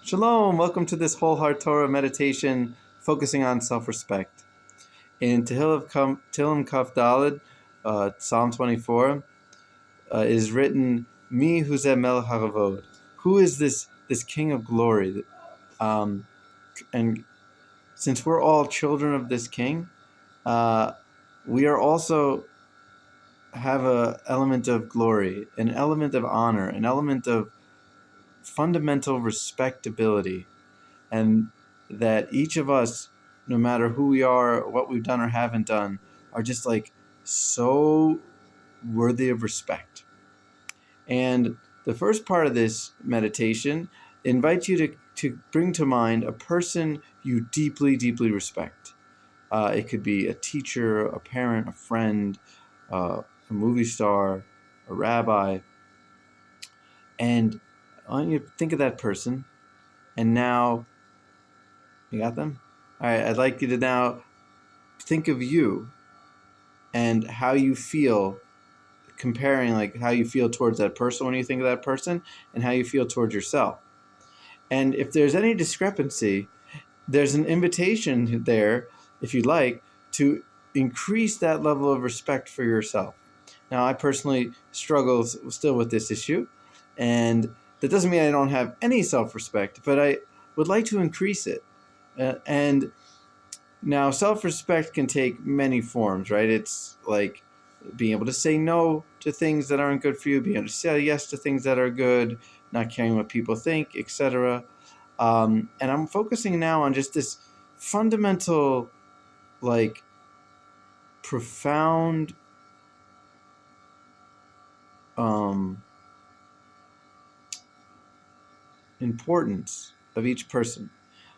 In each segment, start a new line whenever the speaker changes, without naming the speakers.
Shalom, welcome to this Whole Heart Torah meditation focusing on self-respect. In Tehillim Kaf Daled, Psalm 24, is written, Mi huzeh melech haravod. Who is this King of glory? And since we're all children of this King, we are also have an element of glory, an element of honor, an element of fundamental respectability. And that each of us, no matter who we are, what we've done or haven't done, are just like so worthy of respect. And the first part of this meditation invites you to bring to mind a person you deeply, deeply respect. It could be a teacher, a parent, a friend, a movie star, a rabbi. And I want you to think of that person, and now you got them? All right, I'd like you to now think of you and how you feel, comparing like how you feel towards that person when you think of that person and how you feel towards yourself. And if there's any discrepancy, there's an invitation there, if you'd like, to increase that level of respect for yourself. Now, I personally struggle still with this issue, and that doesn't mean I don't have any self-respect, but I would like to increase it. And now, self-respect can take many forms, right? It's like being able to say no to things that aren't good for you, being able to say yes to things that are good, not caring what people think, etc. And I'm focusing now on just this fundamental, like, profound importance of each person.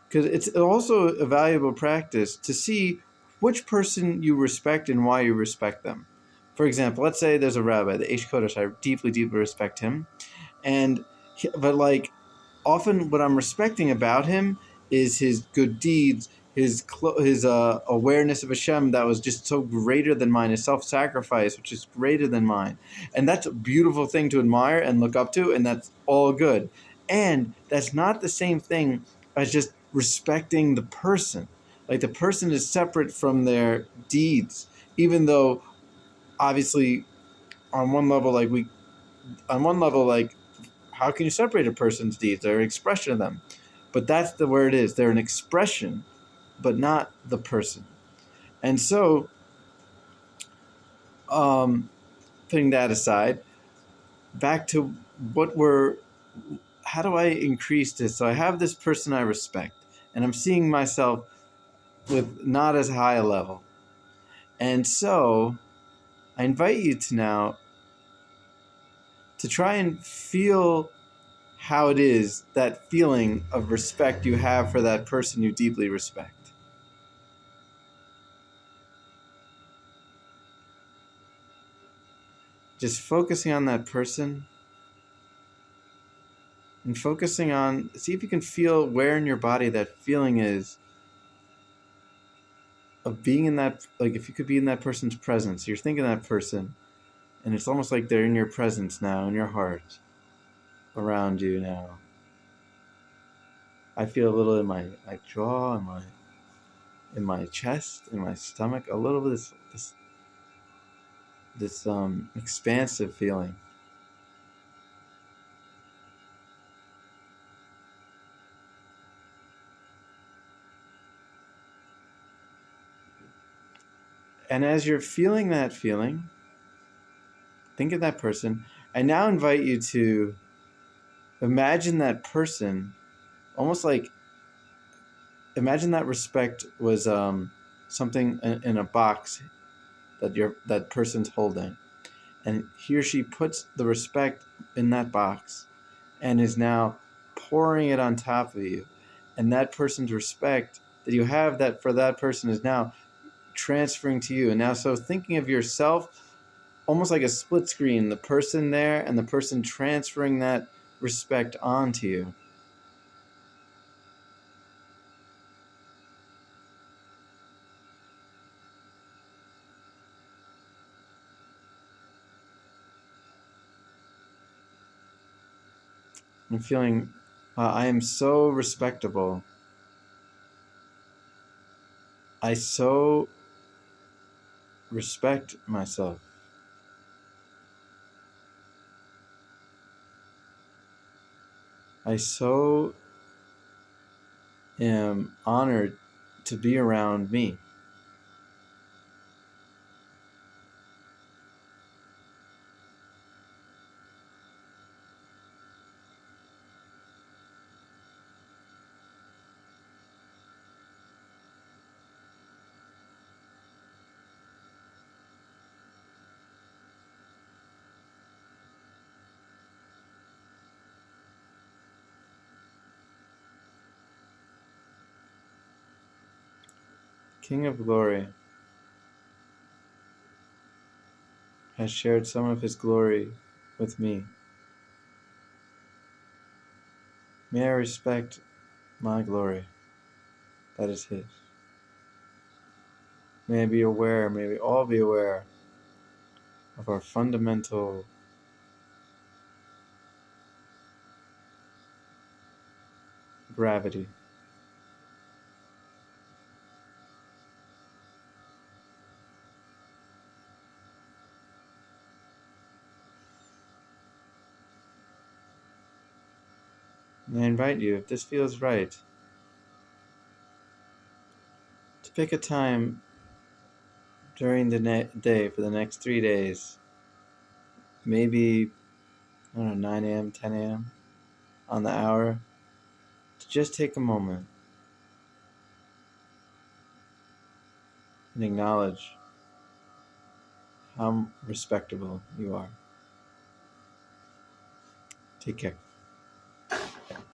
Because it's also a valuable practice to see which person you respect and why you respect them. For example, let's say there's a rabbi, the Eish Kodesh. I deeply, deeply respect him, but like often what I'm respecting about him is his good deeds, his awareness of Hashem that was just so greater than mine, his self-sacrifice, which is greater than mine, and that's a beautiful thing to admire and look up to, and that's all good. And that's not the same thing as just respecting the person. Like the person is separate from their deeds, even though obviously on one level, how can you separate a person's deeds? They're an expression of them. But that's where it is. They're an expression, but not the person. And so, putting that aside, back to how do I increase this? So I have this person I respect, and I'm seeing myself with not as high a level. And so I invite you to now to try and feel how it is, that feeling of respect you have for that person you deeply respect. Just focusing on that person and focusing on, see if you can feel where in your body that feeling is of being in that, like if you could be in that person's presence. You're thinking of that person, and it's almost like they're in your presence now, in your heart, around you now. I feel a little in my jaw, in my chest, in my stomach, a little bit of this expansive feeling. And as you're feeling that feeling, think of that person. I now invite you to imagine that person, almost like imagine that respect was something in a box that person's holding, and he or she puts the respect in that box, and is now pouring it on top of you, and that person's respect that you have that for that person is now transferring to you. And now, so thinking of yourself almost like a split screen, the person there and the person transferring that respect onto you. I'm feeling I am so respectable. I so respect myself. I so am honored to be around me. King of Glory has shared some of his glory with me. May I respect my glory that is his. May I be aware, may we all be aware of our fundamental gravity. And I invite you, if this feels right, to pick a time during the day for the next 3 days, maybe, I don't know, 9 a.m., 10 a.m., on the hour, to just take a moment and acknowledge how respectable you are. Take care.